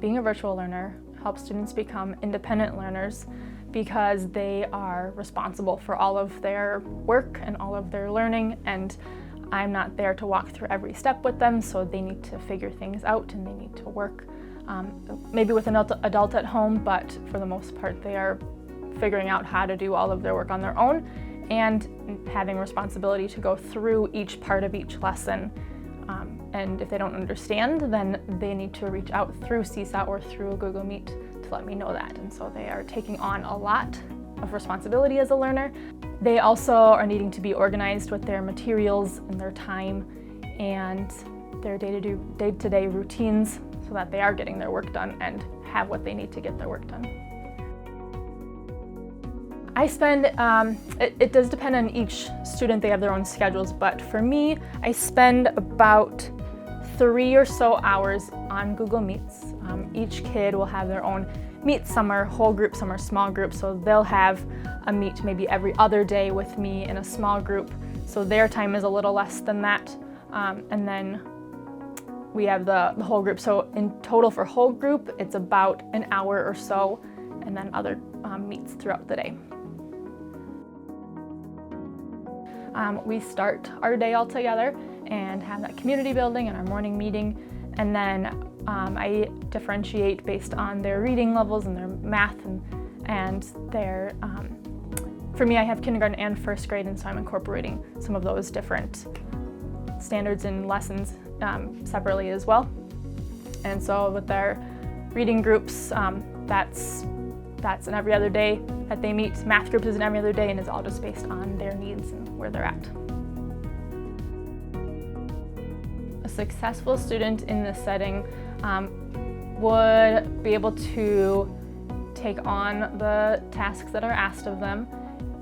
Being a virtual learner helps students become independent learners because they are responsible for all of their work and all of their learning, and I'm not there to walk through every step with them, so they need to figure things out and they need to work maybe with an adult at home, but for the most part they are figuring out how to do all of their work on their own and having responsibility to go through each part of each lesson. And if they don't understand, then they need to reach out through CSA or through Google Meet to let me know that. And so they are taking on a lot of responsibility as a learner. They also are needing to be organized with their materials and their time and their day-to-day routines so that they are getting their work done and have what they need to get their work done. I spend, it does depend on each student, they have their own schedules, but for me, I spend about 3 or so hours on Google Meets. Each kid will have their own meet. Some are whole group, some are small group, so they'll have a meet maybe every other day with me in a small group, so their time is a little less than that. And then we have the whole group, so in total for whole group, it's about an hour or so, and then other meets throughout the day. We start our day all together and have that community building and our morning meeting, and then I differentiate based on their reading levels and their math and their, for me I have kindergarten and first grade, and so I'm incorporating some of those different standards and lessons separately as well. And so with their reading groups, that's an every other day that they meet. Math groups is an every other day, and it's all just based on their needs and where they're at. A successful student in this setting would be able to take on the tasks that are asked of them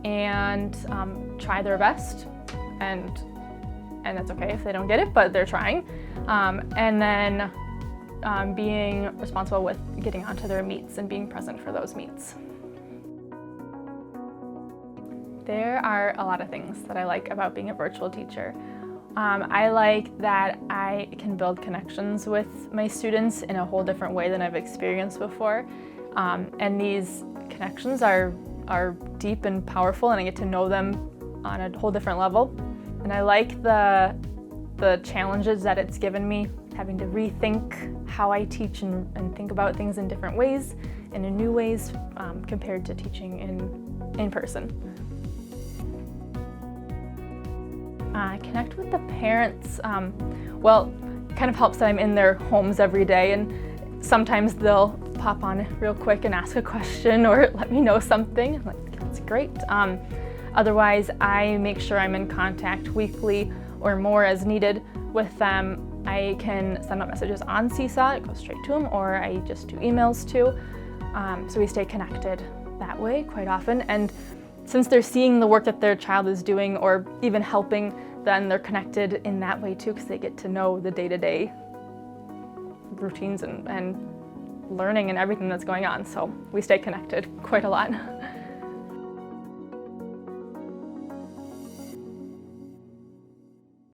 and try their best, and it's okay if they don't get it, but they're trying. And then being responsible with getting onto their meets and being present for those meets. There are a lot of things that I like about being a virtual teacher. I like that I can build connections with my students in a whole different way than I've experienced before. And these connections are deep and powerful, and I get to know them on a whole different level. And I like the challenges that it's given me, having to rethink how I teach and think about things in different ways and in new ways compared to teaching in person. Connect with the parents. Well, it kind of helps that I'm in their homes every day, and sometimes they'll pop on real quick and ask a question or let me know something. I'm like, that's great. Otherwise, I make sure I'm in contact weekly or more as needed with them. I can send out messages on CSA, it goes straight to them, or I just do emails too. So we stay connected that way quite often. And since they're seeing the work that their child is doing or even helping, then they're connected in that way too, because they get to know the day-to-day routines and learning and everything that's going on. So we stay connected quite a lot.